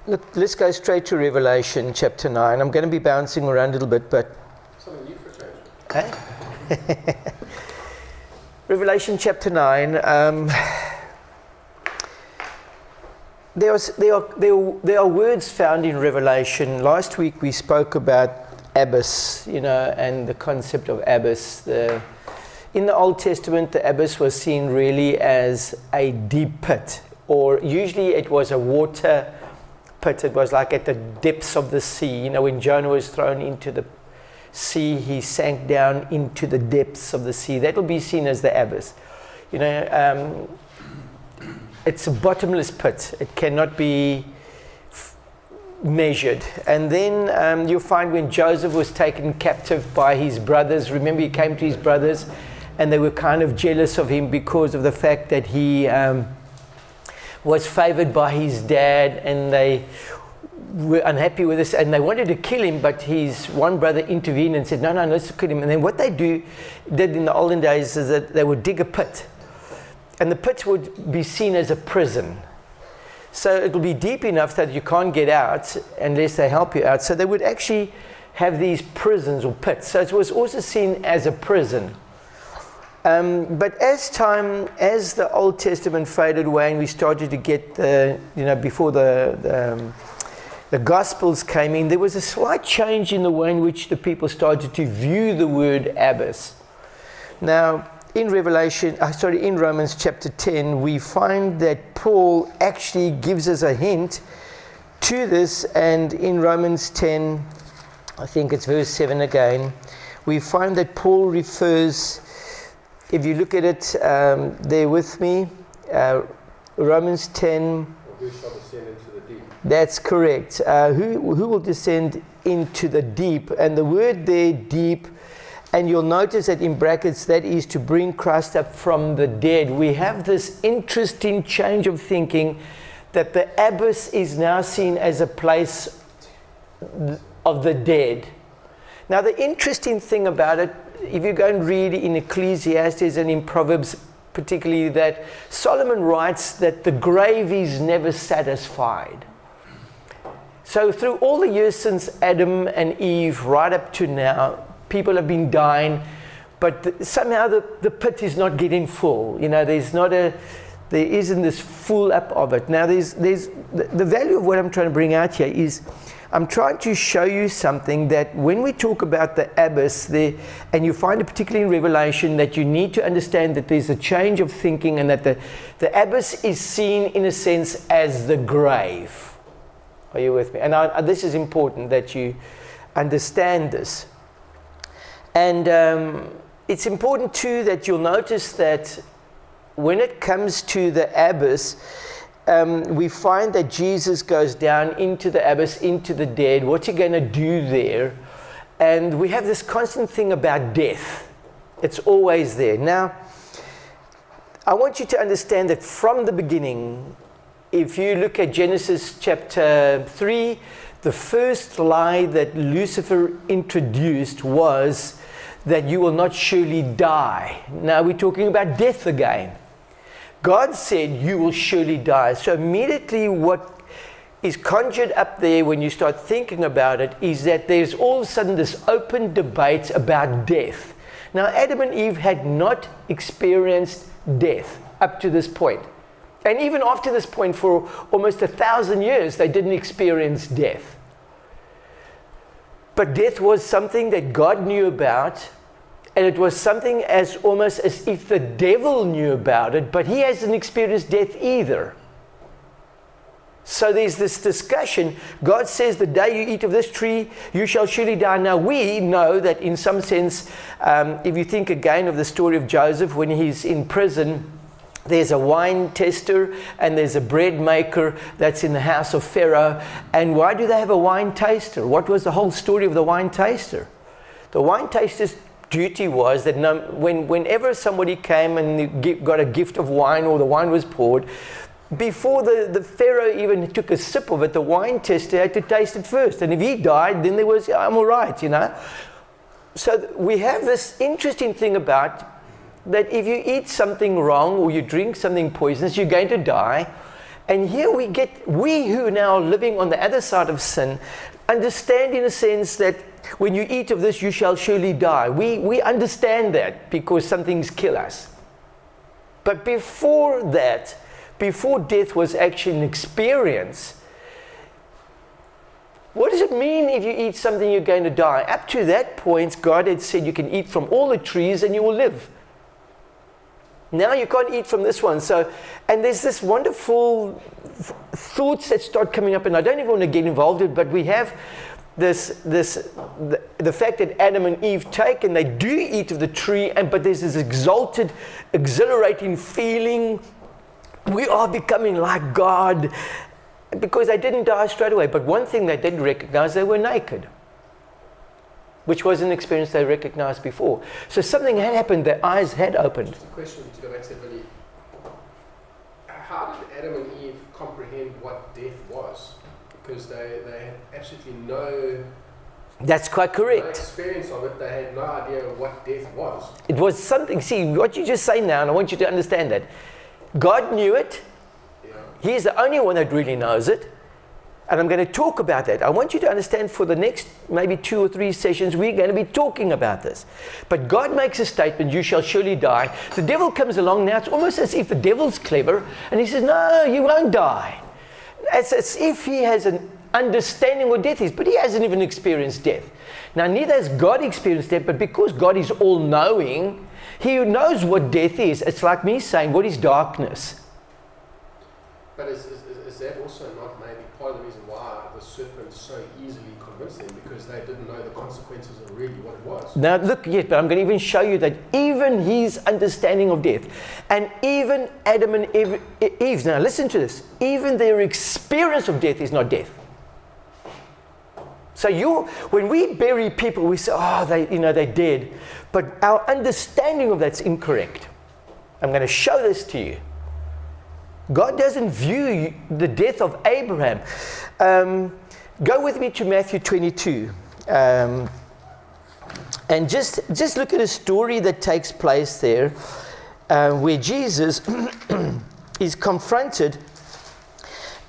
Let's go straight to Revelation chapter 9. I'm going to be bouncing around a little bit, but... Something new for a change. Hey? Revelation chapter 9. There are words found in Revelation. Last week we spoke about abyss, and the concept of abyss. In the Old Testament, the abyss was seen really as a deep pit, or usually it was a water pit. It was like at the depths of the sea. When Jonah was thrown into the sea, he sank down into the depths of the sea. That will be seen as the abyss. It's a bottomless pit. It cannot be measured. And then you'll find when Joseph was taken captive by his brothers, remember he came to his brothers and they were kind of jealous of him because of the fact that he was favored by his dad, and they were unhappy with this and they wanted to kill him, but his one brother intervened and said, no, let's kill him. And then what they did in the olden days is that they would dig a pit, and the pit would be seen as a prison. So it will be deep enough that you can't get out unless they help you out. So they would actually have these prisons or pits. So it was also seen as a prison. But as the Old Testament faded away and we started to get before the Gospels came in, there was a slight change in the way in which the people started to view the word abyss. Now, in Romans chapter 10, we find that Paul actually gives us a hint to this, and in Romans 10, I think it's verse 7 again, we find that Paul refers, if you look at it there with me, Romans 10. Who shall descend into the deep? That's correct. Who will descend into the deep? And the word there, deep, and you'll notice that in brackets, that is to bring Christ up from the dead. We have this interesting change of thinking that the abyss is now seen as a place of the dead. Now, the interesting thing about it, if you go and read in Ecclesiastes and in Proverbs particularly, that Solomon writes that the grave is never satisfied. So through all the years since Adam and Eve right up to now, people have been dying, but somehow the pit is not getting full. There isn't this full up of it. Now there's the value of what I'm trying to bring out here is I'm trying to show you something that when we talk about the abyss there, and you find it particularly in Revelation, that you need to understand that there's a change of thinking, and that the abyss is seen in a sense as the grave. Are you with me? And this is important that you understand this. And it's important too that you'll notice that when it comes to the abyss, we find that Jesus goes down into the abyss, into the dead. What's he going to do there? And we have this constant thing about death. It's always there. Now, I want you to understand that from the beginning, if you look at Genesis chapter 3, the first lie that Lucifer introduced was that you will not surely die. Now we're talking about death again. God said you will surely die. So immediately what is conjured up there when you start thinking about it is that there's all of a sudden this open debate about death. Now Adam and Eve had not experienced death up to this point. And even after this point, for almost 1,000 years, they didn't experience death. But death was something that God knew about, and it was something almost as if the devil knew about it, but he hasn't experienced death either. So there's this discussion. God says, the day you eat of this tree, you shall surely die. Now we know that in some sense, if you think again of the story of Joseph when he's in prison, there's a wine tester and there's a bread maker that's in the house of Pharaoh. And why do they have a wine taster? What was the whole story of the wine taster? The wine taster's duty was that whenever somebody came and got a gift of wine or the wine was poured, before the Pharaoh even took a sip of it, the wine tester had to taste it first. And if he died, then there was, I'm all right, So we have this interesting thing about that if you eat something wrong or you drink something poisonous, you're going to die. And here we who are now living on the other side of sin, understand in a sense that when you eat of this, you shall surely die. We understand that because some things kill us. But before that, before death was actually an experience, what does it mean if you eat something you're going to die? Up to that point, God had said you can eat from all the trees and you will live. Now you can't eat from this one. So, and there's this wonderful thoughts that start coming up, and I don't even want to get involved in it, but we have the fact that Adam and Eve take and they do eat of the tree, but there's this exalted, exhilarating feeling. We are becoming like God, because they didn't die straight away. But one thing they did recognize, they were naked, which was an experience they recognized before. So something had happened, their eyes had opened. Just a question to go back to Billy. How did Adam and Eve comprehend what death was? Because they had absolutely no... That's quite correct. No experience of it. They had no idea what death was. It was something, see, what you just say now, and I want you to understand that. God knew it. Yeah. He's the only one that really knows it. And I'm going to talk about that. I want you to understand for the next maybe 2 or 3 sessions, we're going to be talking about this. But God makes a statement, you shall surely die. The devil comes along now, it's almost as if the devil's clever, and he says, no, you won't die. It's as if he has an understanding what death is, but he hasn't even experienced death. Now, neither has God experienced death, but because God is all-knowing, he knows what death is. It's like me saying, what is darkness? But is that also not maybe part of the reason why the serpent so easily convinced them? Because they didn't know the consequences of really what it was. Now look, yes, but I'm going to even show you that even his understanding of death, and even Adam and Eve, now listen to this, even their experience of death is not death. So when we bury people, we say, oh, they're dead. But our understanding of that's incorrect. I'm going to show this to you. God doesn't view the death of Abraham. Go with me to Matthew 22. And just look at a story that takes place there where Jesus is confronted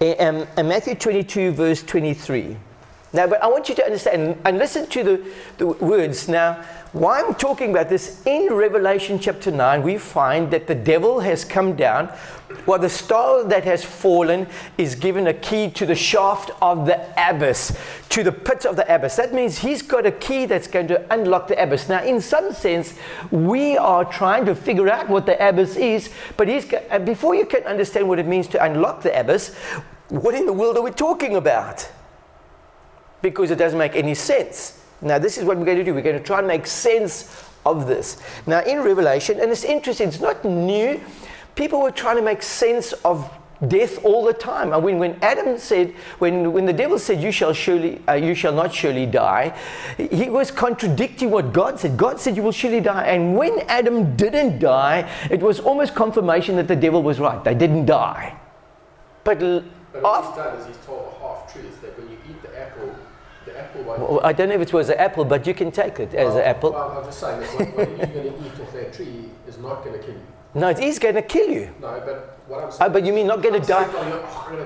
in Matthew 22 verse 23. Now, but I want you to understand and listen to the words. Now, why I'm talking about this, in Revelation chapter 9, we find that the devil has come down, while the star that has fallen is given a key to the shaft of the abyss, to the pit of the abyss. That means he's got a key that's going to unlock the abyss. Now, in some sense, we are trying to figure out what the abyss is, but before you can understand what it means to unlock the abyss, what in the world are we talking about? Because it doesn't make any sense. Now, this is what we're going to do. We're going to try and make sense of this. Now, in Revelation, and it's interesting, it's not new. People were trying to make sense of death all the time. And when Adam said, when the devil said, you shall not surely die, he was contradicting what God said. God said, you will surely die. And when Adam didn't die, it was almost confirmation that the devil was right. They didn't die. But what he's done is he's told a half-truth, that when you eat the apple won't... Well, I don't know if it was an apple, but you can take it as an apple. Well, I'm just saying that what you're going to eat off that tree is not going to kill you. No, it is going to kill you. No, but what I'm saying... Oh, but you mean not going to die?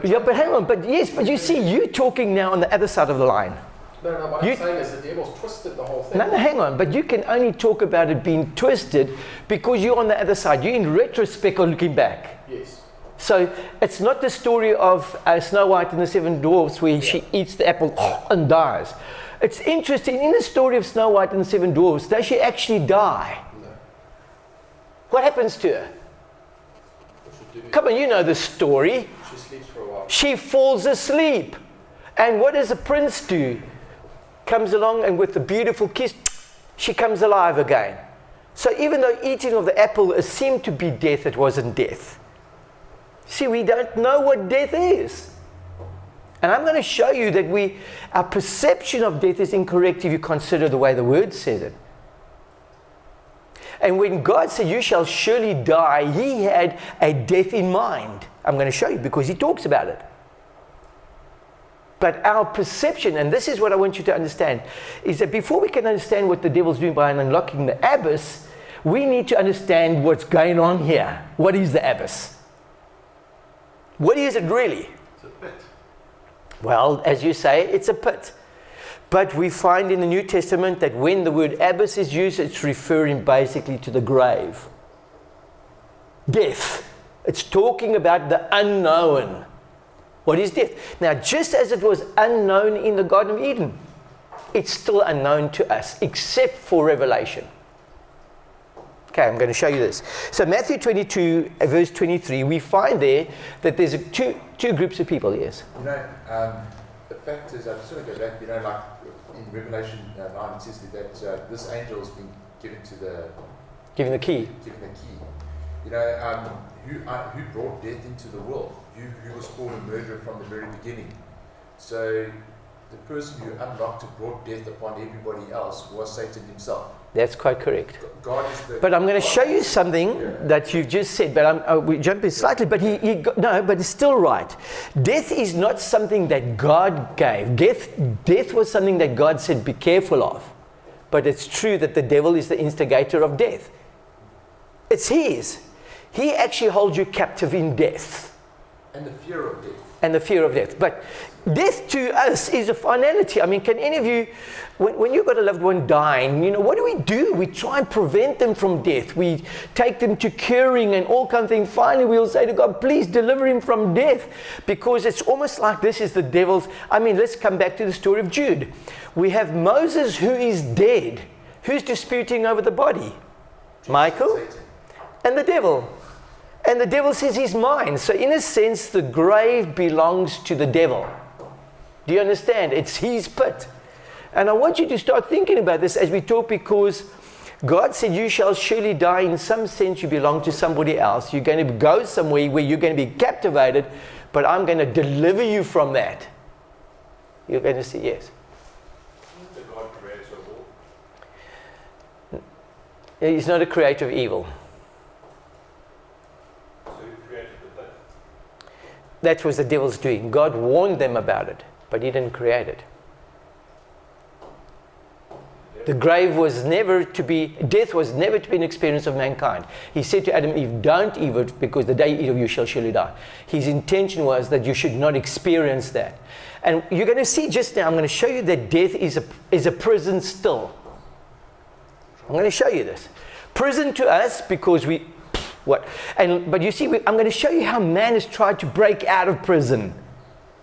Yeah, but hang on. But yes, but you see, you talking now on the other side of the line. No, what I'm saying is the devil's twisted the whole thing. No, hang on. But you can only talk about it being twisted because you're on the other side. You're in retrospect or looking back. Yes. So it's not the story of Snow White and the Seven Dwarfs where she eats the apple and dies. It's interesting, in the story of Snow White and the Seven Dwarfs, does she actually die? No. What happens to her? Come on, you know the story. She sleeps for a while. She falls asleep. And what does the prince do? Comes along and with the beautiful kiss, she comes alive again. So even though eating of the apple seemed to be death, it wasn't death. See, we don't know what death is. And I'm going to show you that our perception of death is incorrect if you consider the way the word says it. And when God said, you shall surely die, he had a death in mind. I'm going to show you because he talks about it. But our perception, and this is what I want you to understand, is that before we can understand what the devil's doing by unlocking the abyss, we need to understand what's going on here. What is the abyss? What is it really? It's a pit. Well, as you say, it's a pit. But we find in the New Testament that when the word abyss is used, it's referring basically to the grave. Death. It's talking about the unknown. What is death? Now, just as it was unknown in the Garden of Eden, it's still unknown to us, except for revelation. Okay, I'm going to show you this. So Matthew 22, verse 23, we find there that there's two groups of people, yes. The fact is, I just want to go back, like in Revelation 9, it says that this angel has been given Given the key. Who brought death into the world? Who was called a murderer from the very beginning? So the person who unlocked and brought death upon everybody else was Satan himself. That's quite correct. God is but I'm going to show you something that you've just said, but we jump in slightly, but but it's still right. Death is not something that God gave. Death was something that God said, be careful of. But it's true that the devil is the instigator of death. It's his. He actually holds you captive in death. And the fear of death. And the fear of death. But death to us is a finality. I mean, can any of you, when you've got a loved one dying, what do? We try and prevent them from death. We take them to curing and all kinds of things. Finally, we'll say to God, please deliver him from death. Because it's almost like this is the devil's. I mean, let's come back to the story of Jude. We have Moses who is dead. Who's disputing over the body? Michael and the devil. And the devil says he's mine. So in a sense, the grave belongs to the devil. Do you understand? It's his pit. And I want you to start thinking about this as we talk, because God said you shall surely die. In some sense, you belong to somebody else. You're going to go somewhere where you're going to be captivated, but I'm going to deliver you from that. You're going to say yes. Did God create evil? He's not a creator of evil. That was the devil's doing. God warned them about it, but he didn't create it. The grave was never to be, death was never to be an experience of mankind. He said to Adam and Eve, don't eat it, because the day you eat of, you shall surely die. His intention was that you should not experience that. And you're going to see just now, I'm going to show you that death is a prison still. I'm going to show you this. Prison to us because we... What? But you see, I'm going to show you how man has tried to break out of prison.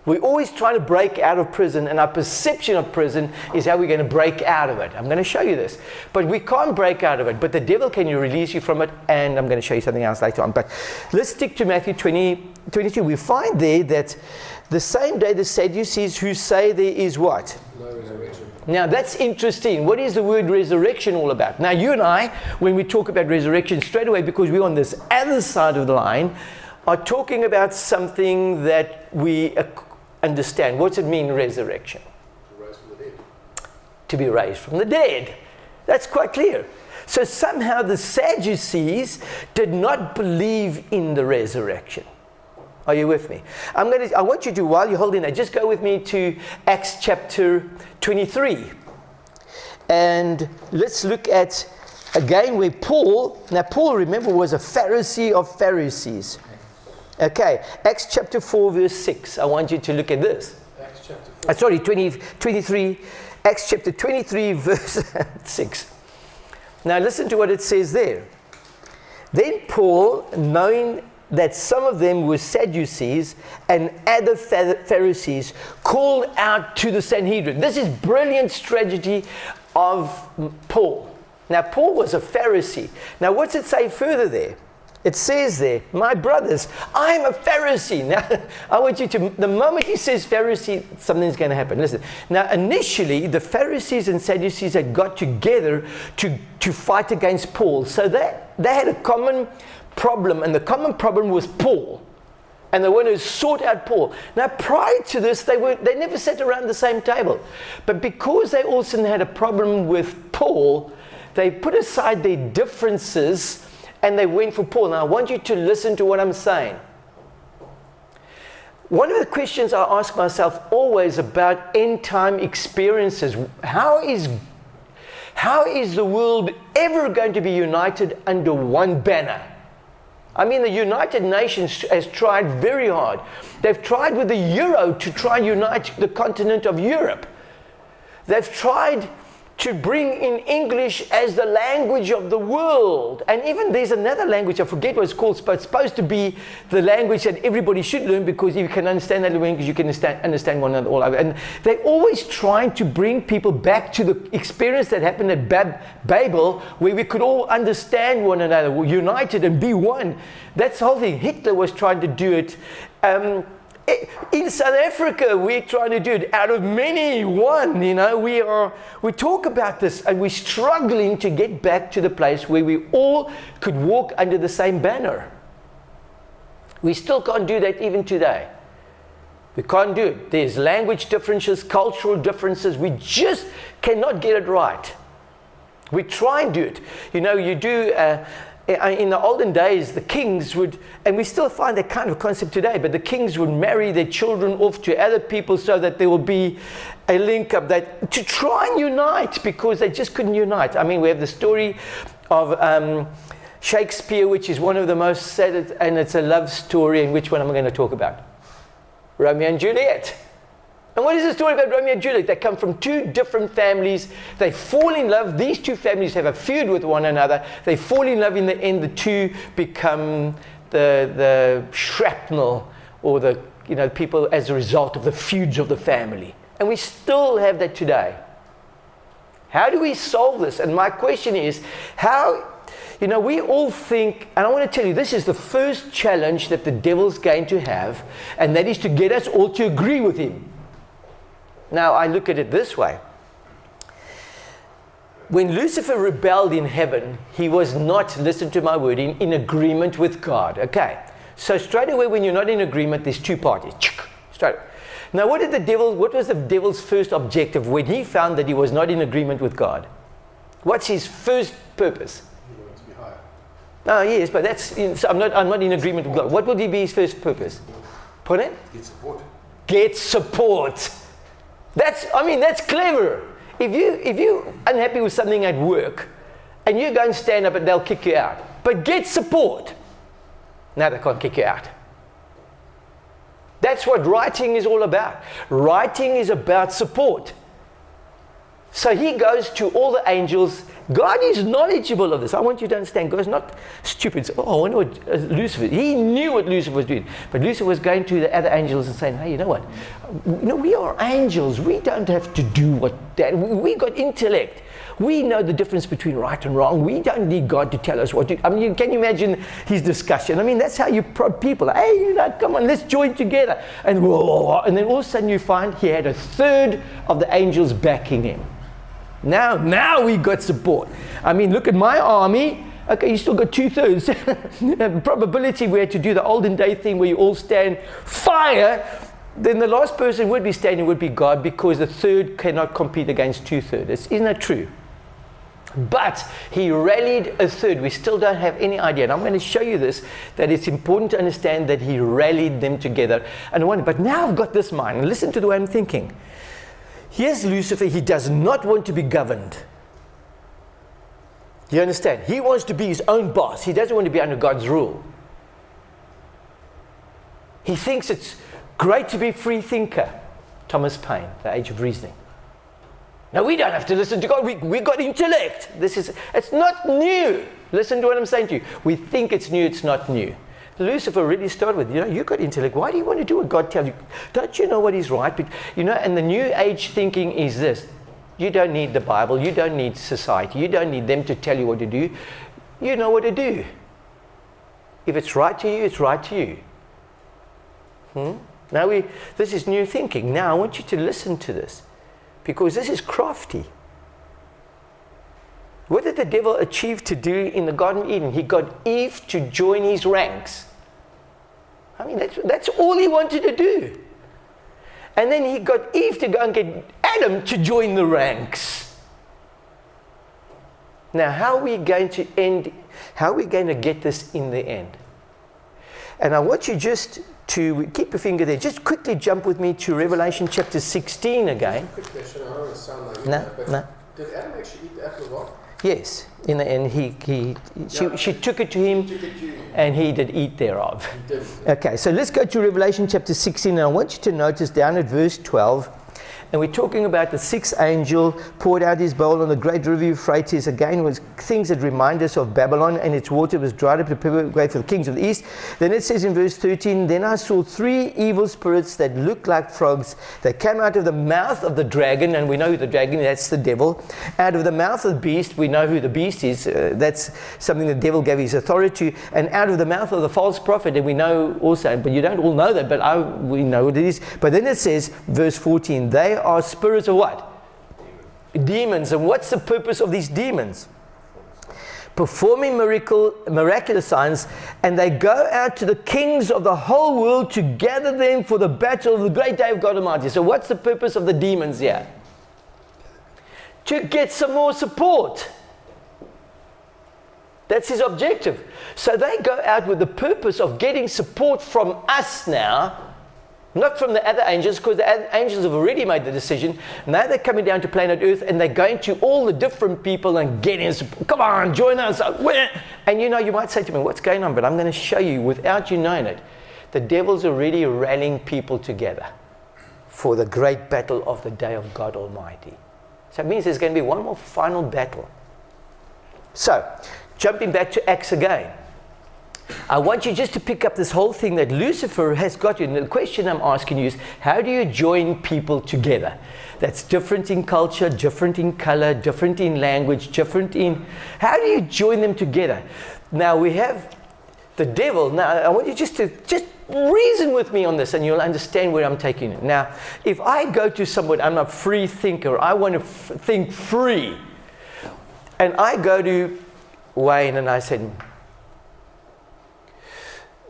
We always try to break out of prison, and our perception of prison is how we're going to break out of it. I'm going to show you this. But we can't break out of it. But the devil can release you from it, and I'm going to show you something else later on. But let's stick to Matthew 22. We find there that the same day the Sadducees who say there is what? No resurrection. Now that's interesting. What is the word resurrection all about? Now you and I, when we talk about resurrection straight away, because we're on this other side of the line, are talking about something that we understand. What's it mean, resurrection? To rise from the dead. To be raised from the dead. That's quite clear. So somehow the Sadducees did not believe in the resurrection. Are you with me? I want you to, while you're holding that, just go with me to Acts chapter 23. And let's look at, again, where Paul, remember, was a Pharisee of Pharisees. Okay, Acts chapter 4, verse 6. I want you to look at this. Acts chapter 4. 23, Acts chapter 23, verse 6. Now listen to what it says there. Then Paul, knowing that some of them were Sadducees and other Pharisees, called out to the Sanhedrin. This is brilliant strategy of Paul. Now, Paul was a Pharisee. Now, what's it say further there? It says there, my brothers, I'm a Pharisee. Now, I want you to, the moment he says Pharisee, something's going to happen. Listen. Now, initially, the Pharisees and Sadducees had got together to fight against Paul. So they had a common problem, and the common problem was Paul. And they wanted to sort out Paul. Now, prior to this, they never sat around the same table. But because they also had a problem with Paul, they put aside their differences and they went for Paul. Now, I want you to listen to what I'm saying. One of the questions I ask myself always about end-time experiences, how is the world ever going to be united under one banner? I mean, the United Nations has tried very hard. They've tried with the euro to try and unite the continent of Europe. They've tried to bring in English as the language of the world. And even there's another language, I forget what it's called, but it's supposed to be the language that everybody should learn, because if you can understand that language, you can understand one another all over. And they're always trying to bring people back to the experience that happened at Babel, where we could all understand one another, united and be one. That's the whole thing. Hitler was trying to do it. In South Africa, we're trying to do it out of many, one. You know, we talk about this, and we're struggling to get back to the place where we all could walk under the same banner. We still can't do that even today. We can't do it. There's language differences, cultural differences. We just cannot get it right. We try and do it. You know, you do. In the olden days, the kings would, and we still find that kind of concept today, but the kings would marry their children off to other people so that there will be a link up that to try and unite, because they just couldn't unite. I mean, we have the story of Shakespeare, which is one of the most sad, and it's a love story. And which one am I going to talk about? Romeo and Juliet. And what is the story about Romeo and Juliet? They come from two different families. They fall in love. These two families have a feud with one another. They fall in love in the end. The two become the shrapnel, or the people as a result of the feuds of the family. And we still have that today. How do we solve this? And my question is, how, we all think, and I want to tell you, this is the first challenge that the devil's going to have, and that is to get us all to agree with him. Now, I look at it this way. When Lucifer rebelled in heaven, he was not, listen to my word, in agreement with God. Okay. So straight away, when you're not in agreement, there's two parties. Straight away. Now, what was the devil's first objective when he found that he was not in agreement with God? What's his first purpose? He wanted to be higher. Oh, yes, but so I'm not in agreement with God. What would be his first purpose? Put it? Get support. Get support. That's clever. If you're unhappy with something at work, and you go and stand up, and they'll kick you out. But get support. Now they can't kick you out. That's what writing is all about. Writing is about support. So he goes to all the angels. God is knowledgeable of this. I want you to understand. God's not stupid. So, I wonder what Lucifer. He knew what Lucifer was doing. But Lucifer was going to the other angels and saying, hey, you know what? We are angels. We don't have to do what that. We got intellect. We know the difference between right and wrong. We don't need God to tell us what to do. I mean, can you imagine his discussion? I mean, that's how you prod people. Hey, come on, let's join together. And then all of a sudden you find he had a third of the angels backing him. Now we got support. I mean, look at my army. Okay, you still got 2/3. Probability we had to do the olden day thing where you all stand fire. Then the last person would be standing would be God, because the third cannot compete against 2/3. Isn't that true? But he rallied a third. We still don't have any idea. And I'm going to show you this, that it's important to understand that he rallied them together. But now I've got this mind. And listen to the way I'm thinking. Here's Lucifer. He does not want to be governed. You understand? He wants to be his own boss. He doesn't want to be under God's rule. He thinks it's great to be a free thinker. Thomas Paine, The Age of Reasoning. Now, we don't have to listen to God. We got intellect. It's not new. Listen to what I'm saying to you. We think it's new. It's not new. Lucifer really started with, you got intellect. Why do you want to do what God tells you? Don't you know what is right? But, and the new age thinking is this. You don't need the Bible. You don't need society. You don't need them to tell you what to do. You know what to do. If it's right to you, it's right to you. Now this is new thinking. Now I want you to listen to this, because this is crafty. What did the devil achieve to do in the Garden of Eden? He got Eve to join his ranks. I mean, that's all he wanted to do. And then he got Eve to go and get Adam to join the ranks. Now, how are we going to get this in the end? And I want you just to keep a finger there. Just quickly jump with me to Revelation chapter 16 again. Quick question. I don't want to sound like No. Did Adam actually eat the apple of life? Yes. In the end, she took it to him, and he did eat thereof. He did. Okay, so let's go to Revelation chapter 16, and I want you to notice down at verse 12, and we're talking about the sixth angel poured out his bowl on the great river Euphrates. Again, was things that remind us of Babylon, and its water was dried up to prepare way for the kings of the east. Then it says in verse 13, then I saw three evil spirits that looked like frogs. They came out of the mouth of the dragon, and we know who the dragon is, that's the devil. Out of the mouth of the beast, we know who the beast is. That's something the devil gave his authority to. And out of the mouth of the false prophet, and we know also, but you don't all know that, but we know what it is. But then it says, verse 14, they are spirits of what? Demons. And what's the purpose of these demons? Performing miraculous signs, and they go out to the kings of the whole world to gather them for the battle of the great day of God Almighty. So what's the purpose of the demons here? To get some more support. That's his objective. So they go out with the purpose of getting support from us now, not from the other angels, because the angels have already made the decision. Now they're coming down to planet Earth, and they're going to all the different people and getting support. Come on, join us. And you might say to me, what's going on? But I'm going to show you, without you knowing it, the devil's already rallying people together for the great battle of the day of God Almighty. So it means there's going to be one more final battle. So, jumping back to Acts again. I want you just to pick up this whole thing that Lucifer has got you. And the question I'm asking you is, how do you join people together? That's different in culture, different in color, different in language, different in... How do you join them together? Now we have the devil. Now I want you just reason with me on this, and you'll understand where I'm taking it. Now, if I go to someone, I'm a free thinker, I want to think free. And I go to Wayne and I said,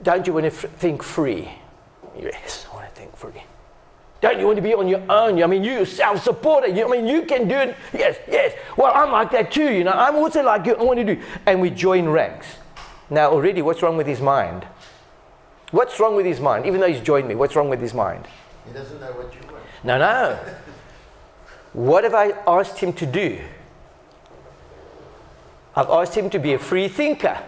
don't you want to think free? Yes, I want to think free. Don't you want to be on your own? I mean, you're self-supported. You can do it. Yes. Well, I'm like that too, I'm also like you. I want to do. And we join ranks. Now, already, what's wrong with his mind? What's wrong with his mind? Even though he's joined me, what's wrong with his mind? He doesn't know what you want. No. What have I asked him to do? I've asked him to be a free thinker.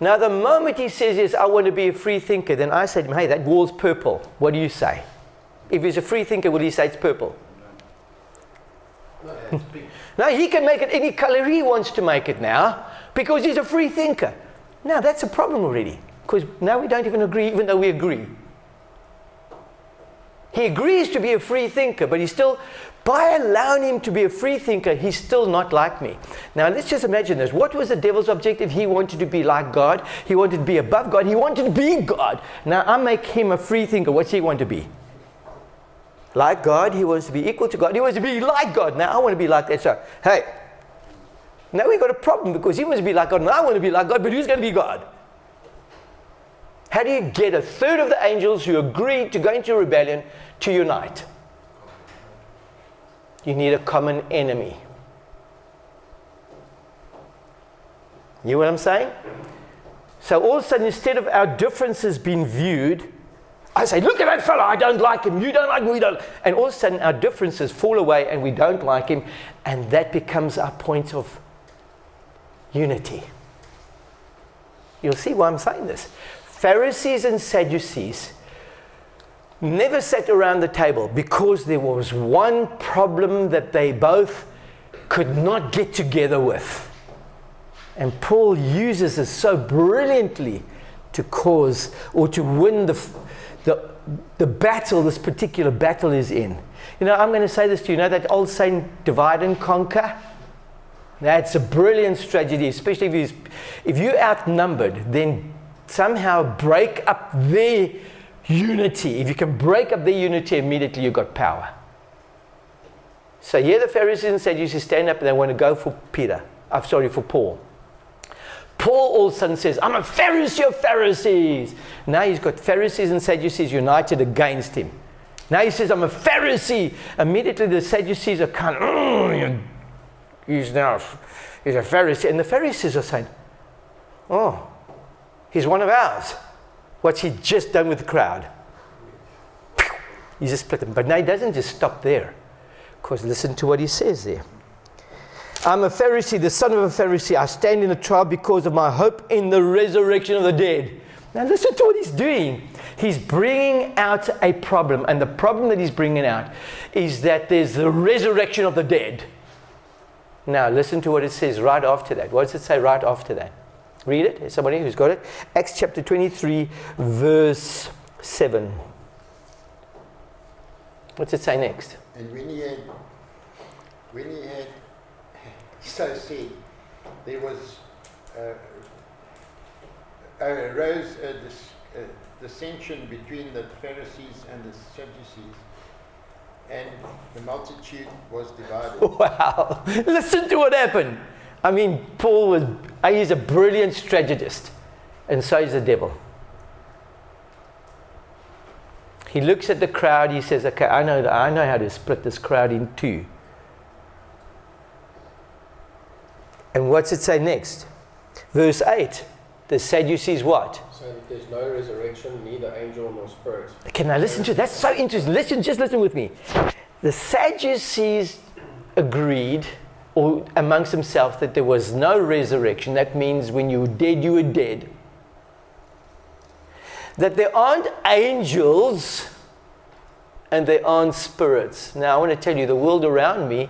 Now, the moment he says, yes, I want to be a free thinker, then I say to him, hey, that wall's purple. What do you say? If he's a free thinker, will he say it's purple? No, it's pink. No, he can make it any color he wants to make it now, because he's a free thinker. Now, that's a problem already, because now we don't even agree, even though we agree. He agrees to be a free thinker, but he's still, by allowing him to be a free thinker, he's still not like me. Now, let's just imagine this. What was the devil's objective? He wanted to be like God. He wanted to be above God. He wanted to be God. Now, I make him a free thinker. What's he want to be? Like God. He wants to be equal to God. He wants to be like God. Now, I want to be like that. So, hey, now we've got a problem, because he wants to be like God, and I want to be like God, but who's going to be God? How do you get a third of the angels who agreed to go into rebellion to unite? You need a common enemy. You know what I'm saying? So all of a sudden, instead of our differences being viewed, I say, look at that fellow, I don't like him, you don't like him, we don't. And all of a sudden, our differences fall away and we don't like him, and that becomes our point of unity. You'll see why I'm saying this. Pharisees and Sadducees never sat around the table because there was one problem that they both could not get together with. And Paul uses this so brilliantly to cause or to win the battle this particular battle is in. I'm going to say this to you. That old saying, divide and conquer? That's a brilliant strategy, especially if you're outnumbered, then somehow break up their unity. If you can break up their unity, immediately you've got power. So here the Pharisees and Sadducees stand up and they want to go for for Paul. Paul all of a sudden says, I'm a Pharisee of Pharisees. Now he's got Pharisees and Sadducees united against him. Now he says, I'm a Pharisee. Immediately the Sadducees are kind of, he's a Pharisee. And the Pharisees are saying, oh, he's one of ours. What's he just done with the crowd? He just split them. But now he doesn't just stop there. Because listen to what he says there. I'm a Pharisee, the son of a Pharisee. I stand in the trial because of my hope in the resurrection of the dead. Now listen to what he's doing. He's bringing out a problem. And the problem that he's bringing out is that there's the resurrection of the dead. Now listen to what it says right after that. What does it say right after that? Read it. Is somebody who's got it? Acts chapter 23, verse 7. What's it say next? And when he had so said, there was arose a dissension between the Pharisees and the Sadducees, and the multitude was divided. Wow. Listen to what happened. I mean, he's a brilliant strategist, and so is the devil. He looks at the crowd, he says, okay, I know how to split this crowd in two. And what's it say next? Verse 8. The Sadducees what? So that there's no resurrection, neither angel nor spirit. Okay, now listen to it. That's so interesting. Just listen with me. The Sadducees agreed, or amongst themselves, that there was no resurrection. That means when you were dead, you were dead. That there aren't angels and there aren't spirits. Now I want to tell you, the world around me,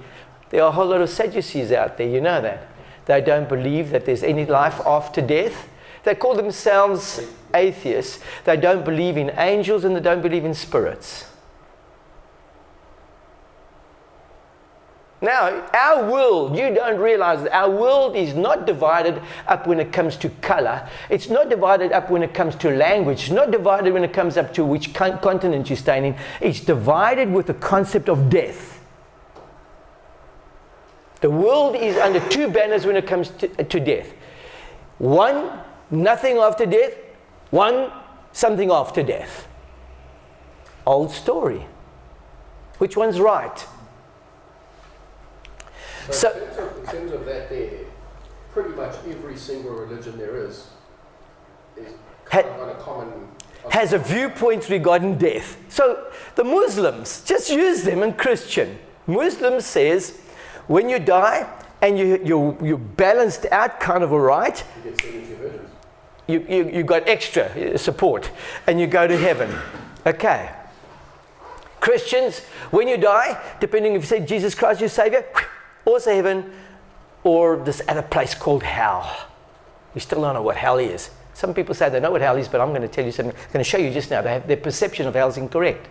there are a whole lot of Sadducees out there. You know that. They don't believe that there's any life after death. They call themselves atheists. They don't believe in angels and they don't believe in spirits. Now, our world, you don't realize that our world is not divided up when it comes to color. It's not divided up when it comes to language. It's not divided when it comes up to which continent you're staying in. It's divided with the concept of death. The world is under two banners when it comes to death. One, nothing after death. One, something after death. Old story. Which one's right? So in terms of that there, pretty much every single religion there is kind of on a common... has a viewpoint regarding death. So the Muslims, just use them in Christian. Muslim says, when you die and you're balanced out kind of all right, You get 72 virgins. you got extra support and you go to heaven. Okay. Christians, when you die, depending if you say Jesus Christ your Savior, also heaven, or this other place called hell. We still don't know what hell is. Some people say they know what hell is, but I'm going to tell you something. I'm going to show you just now. Their perception of hell is incorrect.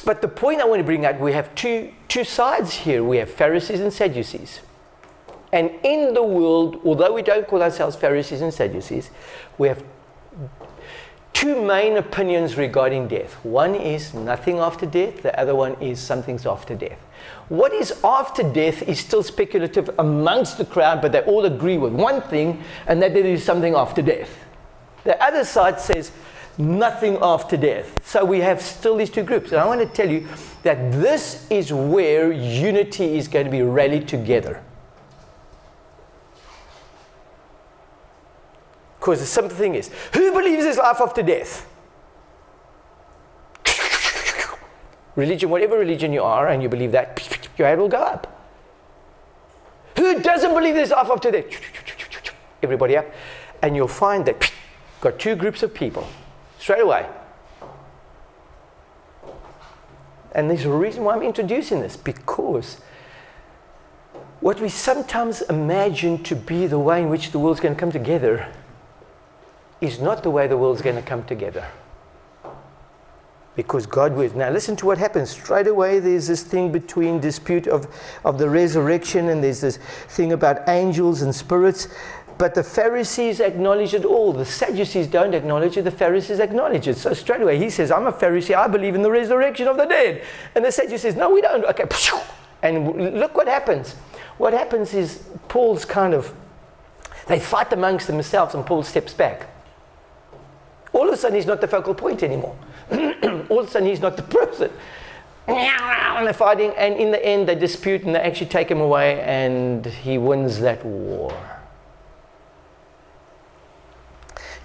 But the point I want to bring out, we have two sides here. We have Pharisees and Sadducees. And in the world, although we don't call ourselves Pharisees and Sadducees, we have two main opinions regarding death. One is nothing after death. The other one is something's after death. What is after death is still speculative amongst the crowd, but they all agree with one thing, and that there is something after death. The other side says nothing after death. So we have still these two groups. And I want to tell you that this is where unity is going to be rallied together. Because the simple thing is, who believes there's life after death? Religion, whatever religion you are, and you believe that, your head will go up. Who doesn't believe there's life after death? Everybody up. And you'll find that got two groups of people straight away. And there's a reason why I'm introducing this, because what we sometimes imagine to be the way in which the world's going to come together is not the way the world's going to come together. Because God will. Now listen to what happens. Straight away there's this thing between dispute of the resurrection, and there's this thing about angels and spirits. But the Pharisees acknowledge it all. The Sadducees don't acknowledge it. The Pharisees acknowledge it. So straight away he says, I'm a Pharisee. I believe in the resurrection of the dead. And the Sadducees says, no, we don't. Okay. And look what happens. What happens is Paul's they fight amongst themselves, and Paul steps back. All of a sudden he's not the focal point anymore. All of a sudden he's not the person. And they're fighting, and in the end they dispute, and they actually take him away, and he wins that war.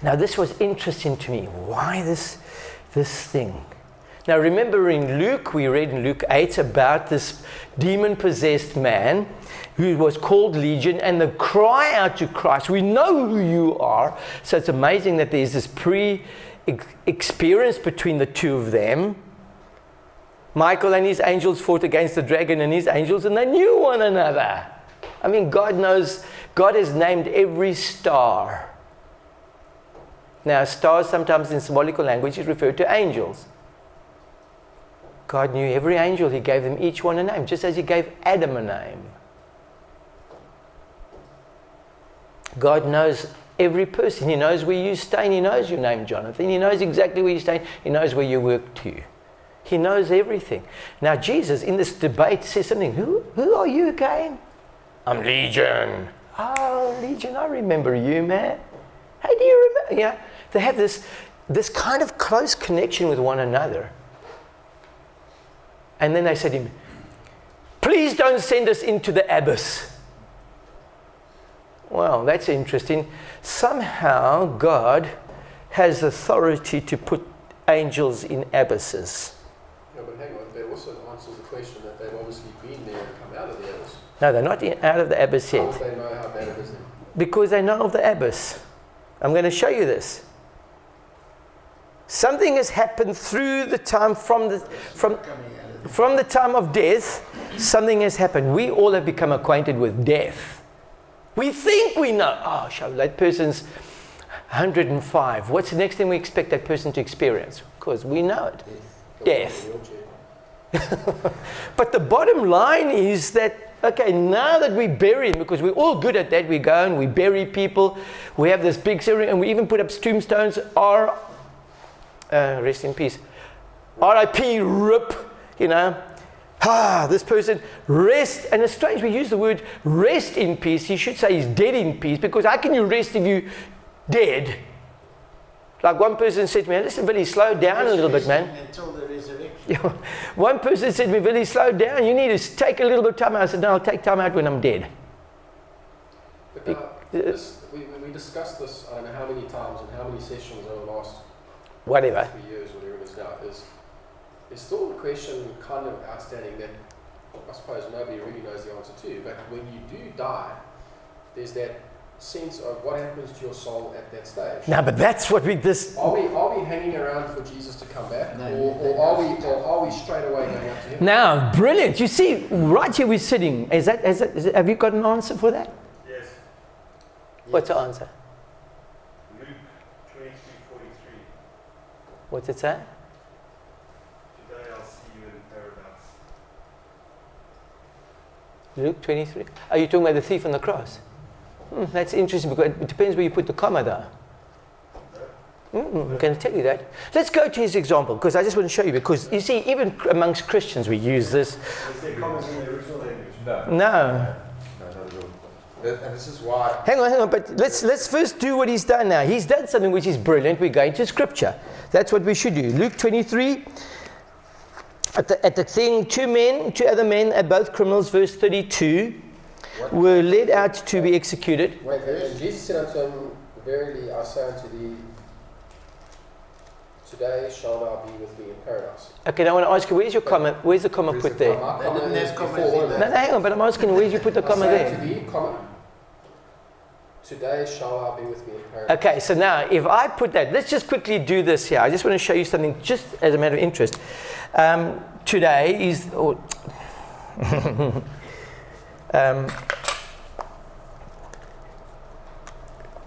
Now this was interesting to me. Why this thing? Now remember in Luke, we read in Luke 8 about this demon-possessed man who was called Legion, and the cry out to Christ, we know who you are. So it's amazing that there's this pre-experience between the two of them. Michael and his angels fought against the dragon and his angels, and they knew one another. I mean, God knows, God has named every star. Now, stars sometimes in symbolical language is referred to angels. God knew every angel. He gave them each one a name, just as he gave Adam a name. God knows every person. He knows where you stay, and he knows your name, Jonathan. He knows exactly where you stay. He knows where you work to. He knows everything. Now, Jesus, in this debate, says something. Who are you again? I'm Legion. Oh, Legion, I remember you, man. Hey, do you remember? Yeah, they have this kind of close connection with one another. And then they said to him, please don't send us into the abyss. Well, that's interesting. Somehow God has authority to put angels in abysses. Yeah, but hang on, that also answers the question that they've obviously been there and come out of the abyss. No, they're not out of the abyss How yet. do they know how bad it is then? Because they know of the abyss. I'm going to show you this. Something has happened through the time from the time of death. Something has happened. We all have become acquainted with death. We think we know. Oh, that person's 105. What's the next thing we expect that person to experience? Because we know it. Death. But the bottom line is that, okay, now that we bury him, because we're all good at that, we go and we bury people. We have this big ceremony, and we even put up tombstones. Rest in peace. R.I.P. RIP. You know. This person, rest, and it's strange we use the word rest in peace. He should say he's dead in peace, because how can you rest if you're dead? Like one person said to me, listen, Billy, slow down a little bit, man. Until the resurrection. One person said to me, Billy, slow down. You need to take a little bit of time out. I said, no, I'll take time out when I'm dead. But we discussed this, I don't know how many times and how many sessions over the last 3 years, whatever it is now, there's still the question kind of outstanding that I suppose nobody really knows the answer to, but when you do die, there's that sense of what happens to your soul at that stage. No, but that's what we Are we hanging around for Jesus to come back, or are we straight away going up to him? Now, brilliant. You see, right here we're sitting. Have you got an answer for that? Yes. What's the answer? Luke 23:43. What's it say? Today I'll see you in paradise. Luke 23. Are you talking about the thief on the cross? That's interesting, because it depends where you put the comma though. I'm going to tell you that. Let's go to his example, because I just want to show you, because you see, even amongst Christians we use this. Is there commas in the original language? No. No. No, not at all. And this is why. Hang on, but let's first do what he's done now. He's done something which is brilliant. We're going to Scripture. That's what we should do. Luke 23, at the thing, two other men, both criminals, verse 32, were led out to be executed. Wait, and Jesus said unto him, verily I say unto thee, today shalt thou be with me in paradise. Okay, now I want to ask you, where's your comma? Where's the comma put there? My They comma didn't is have commas before either. that. No, hang on, but I'm asking, where'd you put the comma I say there? unto thee, comma, today shalt thou be with me in paradise. Okay, so now if I put that, let's just quickly do this here. I just want to show you something just as a matter of interest. Today is,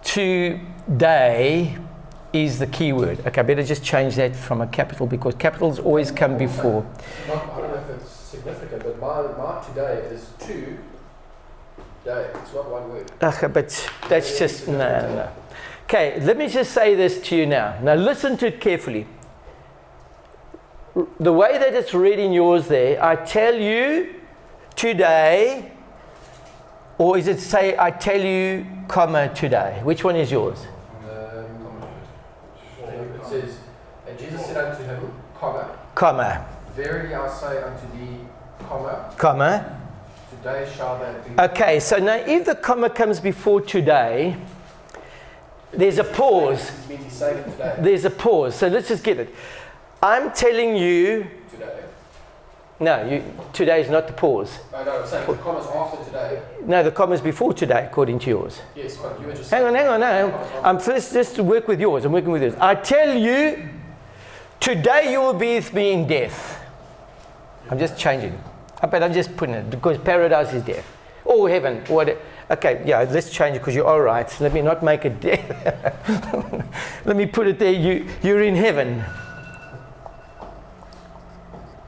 today is the key word. Okay, I better just change that from a capital, because capitals always come before. I don't know if it's significant, but my today is two day. It's not one word. Okay, but that's just, no. Okay, let me just say this to you now. Now listen to it carefully. The way that it's read in yours there, I tell you today, or is it say I tell you, comma, today? Which one is yours? It says, and Jesus said unto him, Comma. verily I say unto thee, Comma. today shall thou be. Okay, so now if the comma comes before today, there's a pause. It means he's saying it today. There's a pause. So let's just get it. I'm telling you, Today. no, today is not the pause. No, I'm saying the commas after today. No, the comma's before today, according to yours. Yes, but you were just Hang on, no. I'm first just to work with yours. I'm working with yours. I tell you, today you will be with me in death. I'm just changing. But I'm just putting it because paradise is death. Or heaven. What? Okay, yeah, let's change it because you are right. Let me not make it death. Let me put it there. You're in heaven.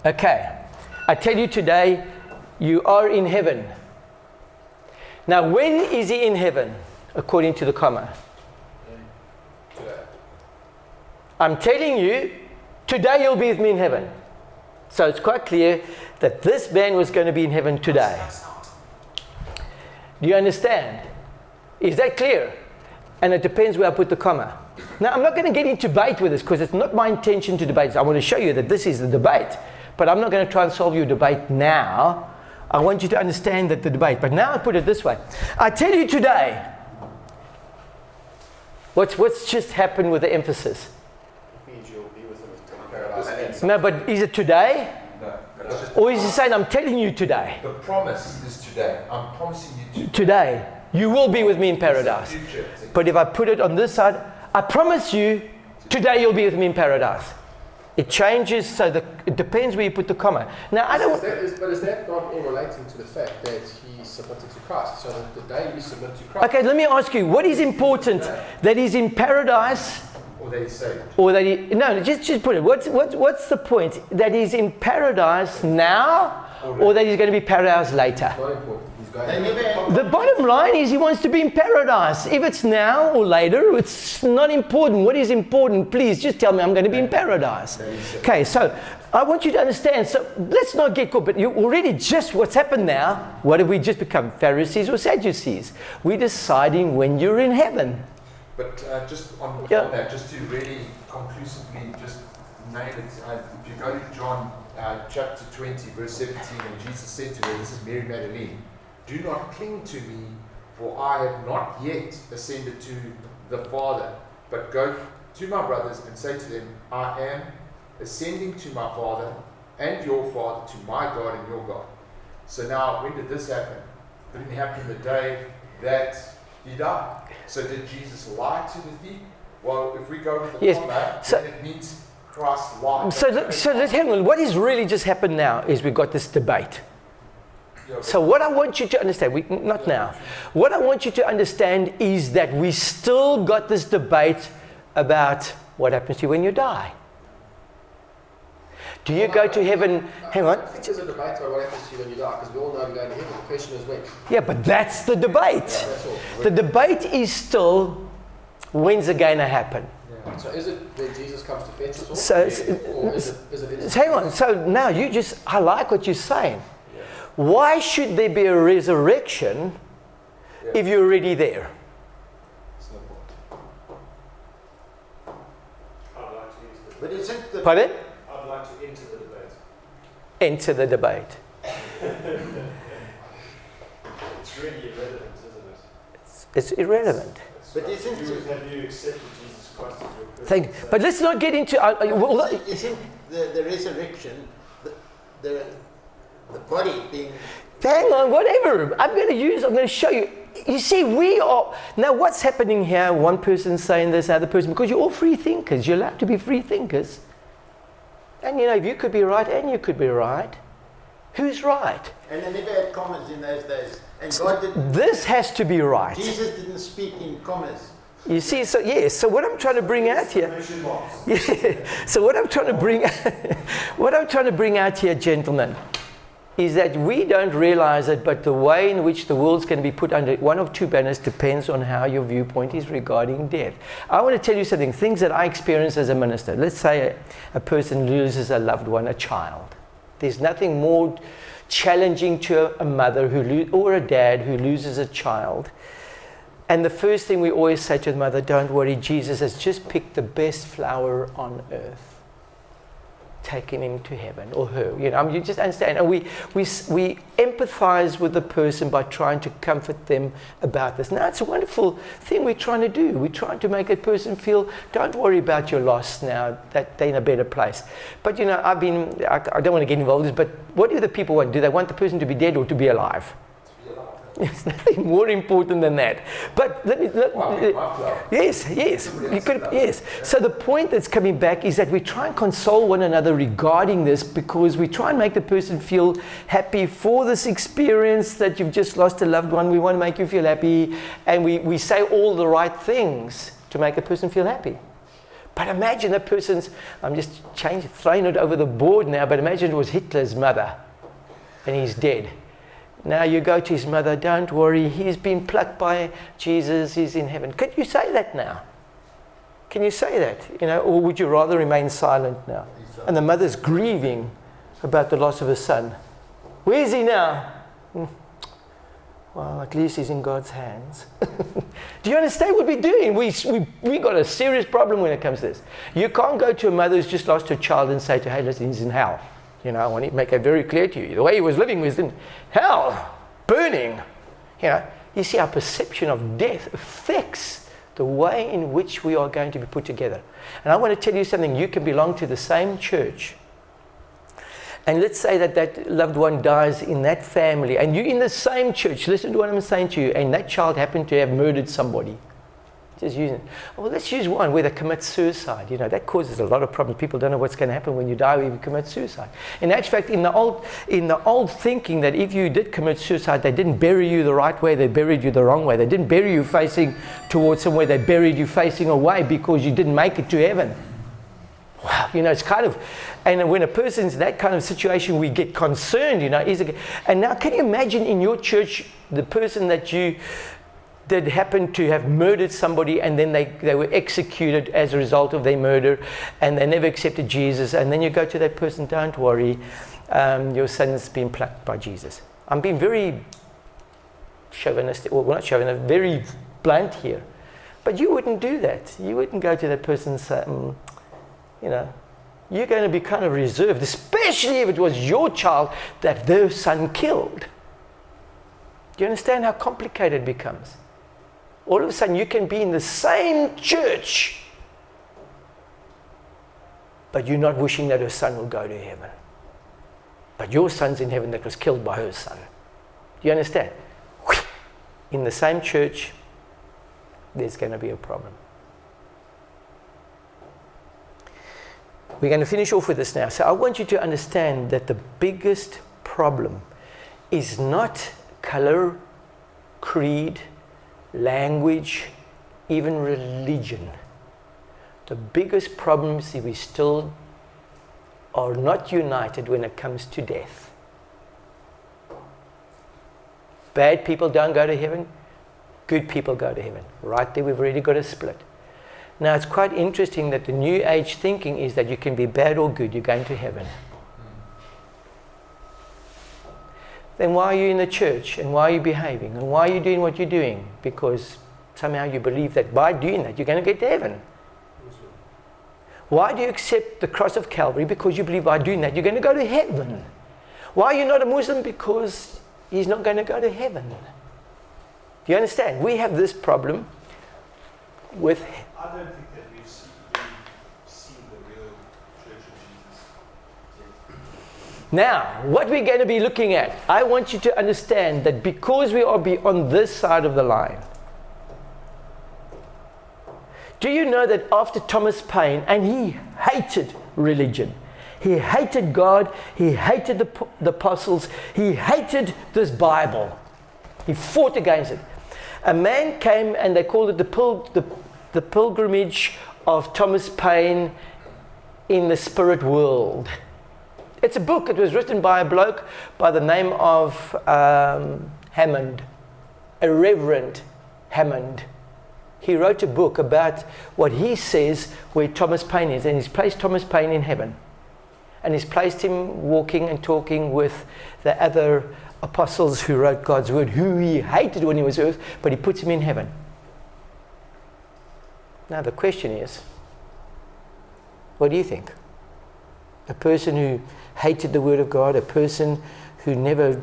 Okay. I tell you today, you are in heaven. Now, when is he in heaven, according to the comma? today. I'm telling you, today you'll be with me in heaven. So it's quite clear that this man was going to be in heaven today. Do you understand? Is that clear? And it depends where I put the comma. Now, I'm not going to get into debate with this because it's not my intention to debate. I want to show you that this is the debate. But I'm not going to try and solve your debate now. I want you to understand that the debate. But now I put it this way. I tell you today, what's just happened with the emphasis? It means you'll be with him in paradise. No, but is it today? No, it's just Or is he saying, I'm telling you today? the promise is today. I'm promising you Today, you will be with me in paradise. future. But if I put it on this side, I promise you, today you'll be with me in paradise. It changes, so it depends where you put the comma. Now, I don't... But is that not all relating to the fact that he submitted to Christ? So that the day you submit to Christ... Okay, let me ask you, what is important? That he's in paradise, Or they say, or that he... No, just put it. What's the point? That he's in paradise now, or that he's going to be paradise later? Not important. He's going They never had The bottom line is he wants to be in paradise. If it's now or later, it's not important. What is important? Please just tell me I'm going to be in paradise. Okay, so I want you to understand. So let's not get caught. But you already just what's happened now. What have we just become? Pharisees or Sadducees? We're deciding when you're in heaven. but just on that, just to really conclusively just nail it, if you go to John chapter 20, verse 17, and Jesus said to her, this is Mary Magdalene, do not cling to me, for I have not yet ascended to the Father, but go to my brothers and say to them, I am ascending to my Father and your Father, to my God and your God. So now, when did this happen? It didn't happen the day that he died. So did Jesus lie to the thief? Well, if we go with the Yes, comma, so- then it means Christ lied. So let's hang on. What is really just happened now is we've got this debate. Yeah, So what I want you to understand, not now, what I want you to understand is that we still got this debate about what happens to you when you die. Do you go to heaven? Hang on. I think there's a debate about what happens to you when you die, because we all know you're going to heaven. The question is when. Yeah, but that's the debate. That's all. The debate is still, when's it going to happen? So is it when Jesus comes to fetch us all? So Or is it hang on. So now I like what you're saying. Why should there be a resurrection if you're already there? It's no point. I'd like to use the But isn't the Pardon? I'd like to enter the debate. Enter the debate. It's really irrelevant, isn't it? It's irrelevant. But isn't Have you accepted Jesus Christ as your personal Thank you. Savior? But let's not get into... isn't the resurrection the body being hang on, whatever. I'm going to show you. You see, we are... Now, what's happening here? One person saying this, other person... Because you're all free thinkers. You're allowed to be free thinkers. And, if you could be right and you could be right, who's right? and they never had commas in those days. And God didn't This has to be right. Jesus didn't speak in commas. You see, so what I'm trying to bring out here... Exclamation marks. Yeah. So what I'm trying to bring out here, gentlemen, is that we don't realize it, but the way in which the world's going to be put under one of two banners depends on how your viewpoint is regarding death. I want to tell you something, things that I experience as a minister. Let's say a person loses a loved one, a child. There's nothing more challenging to a mother or a dad who loses a child. And the first thing we always say to the mother, don't worry, Jesus has just picked the best flower on earth. taken him to heaven, or her. You just understand. And we empathize with the person by trying to comfort them about this. Now, it's a wonderful thing we're trying to do. We're trying to make a person feel, don't worry about your loss now, that they're in a better place. But, I don't want to get involved in this, but what do the people want? Do they want the person to be dead or to be alive? It's nothing more important than that. But yes. Yes. So the point that's coming back is that we try and console one another regarding this, because we try and make the person feel happy for this experience that you've just lost a loved one. We want to make you feel happy, and we say all the right things to make a person feel happy. But imagine a person's, I'm just throwing it over the board now, but imagine it was Hitler's mother and he's dead. Now you go to his mother, don't worry, he's been plucked by Jesus, he's in heaven. Could you say that now? Can you say that? Or would you rather remain silent now? And the mother's grieving about the loss of her son. Where is he now? Well, at least he's in God's hands. Do you understand what we're doing? We got a serious problem when it comes to this. You can't go to a mother who's just lost her child and say to her, hey, listen, he's in hell. I want to make it very clear to you. The way he was living was in hell, burning. You see, our perception of death affects the way in which we are going to be put together. And I want to tell you something. You can belong to the same church. And let's say that loved one dies in that family, and you're in the same church. Listen to what I'm saying to you. And that child happened to have murdered somebody. Just using it. Well, let's use one where they commit suicide. That causes a lot of problems. People don't know what's going to happen when you die if you commit suicide. In actual fact, in the old thinking that if you did commit suicide, they didn't bury you the right way, they buried you the wrong way. They didn't bury you facing towards somewhere, they buried you facing away because you didn't make it to heaven. Wow, it's kind of, and when a person's in that kind of situation, we get concerned, and now can you imagine in your church, the person that happened to have murdered somebody, and then they were executed as a result of their murder, and they never accepted Jesus, and then you go to that person, don't worry, your son's been plucked by Jesus. I'm being very chauvinistic, well, not chauvinistic, very blunt here. But you wouldn't do that. You wouldn't go to that person and say, you're going to be kind of reserved, especially if it was your child that their son killed. Do you understand how complicated it becomes? All of a sudden you can be in the same church, but you're not wishing that her son will go to heaven. But your son's in heaven that was killed by her son. Do you understand? In the same church, there's going to be a problem. We're going to finish off with this now. So I want you to understand that the biggest problem is not color, creed, language, even religion. The biggest problem is that we still are not united when it comes to death. Bad people don't go to heaven, good people go to heaven. Right there, we've already got a split. Now, it's quite interesting that the New Age thinking is that you can be bad or good, you're going to heaven. Then why are you in the church, and why are you behaving, and why are you doing what you're doing? Because somehow you believe that by doing that you're going to get to heaven. Why do you accept the cross of Calvary? Because you believe by doing that you're going to go to heaven. Why are you not a Muslim? Because he's not going to go to heaven. Do you understand? We have this problem with... I don't think that we've seen the real Church of Jesus yet. Now, what we're going to be looking at, I want you to understand that because we are on this side of the line, do you know that after Thomas Paine, and he hated religion, he hated God, he hated the apostles, he hated this Bible, he fought against it. A man came, and they called it the pilgrimage of Thomas Paine in the spirit world. It's a book. It was written by a bloke by the name of Hammond, a Reverend Hammond. He wrote a book about what he says where Thomas Paine is, and he's placed Thomas Paine in heaven. And he's placed him walking and talking with the other apostles who wrote God's word, who he hated when he was earth, but he puts him in heaven. Now the question is, what do you think? A person who hated the Word of God, a person who never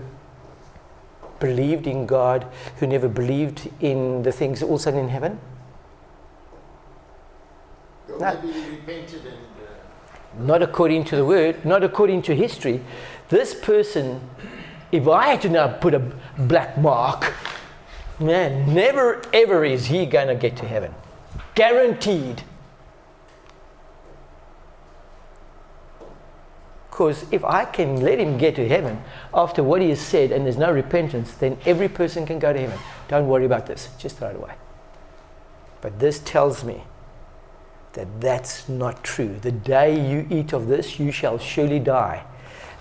believed in God, who never believed in the things also in heaven? Or No. maybe he repented and Not according to the Word, not according to history. This person, if I had to now put a black mark, man, never ever is he going to get to heaven. Guaranteed. Because if I can let him get to heaven after what he has said and there's no repentance, then every person can go to heaven. Don't worry about this. Just throw it away. But this tells me that that's not true. The day you eat of this, you shall surely die.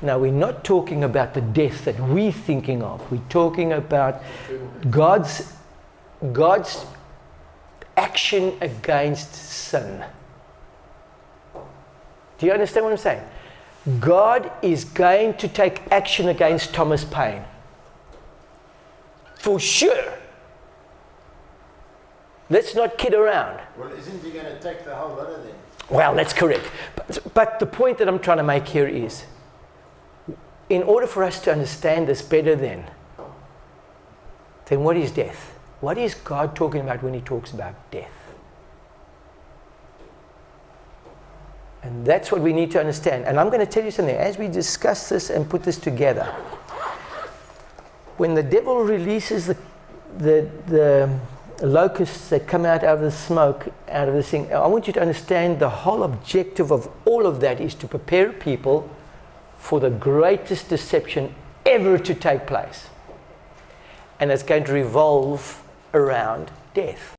Now, we're not talking about the death that we're thinking of. We're talking about God's action against sin. Do you understand what I'm saying? God is going to take action against Thomas Paine. For sure. Let's not kid around. well, isn't he going to take the whole lot of them? Well, that's correct. But the point that I'm trying to make here is, in order for us to understand this better then what is death? What is God talking about when he talks about death? And that's what we need to understand. And I'm going to tell you something. As we discuss this and put this together, when the devil releases the locusts that come out of the smoke, out of this thing, I want you to understand the whole objective of all of that is to prepare people for the greatest deception ever to take place. And it's going to revolve around death.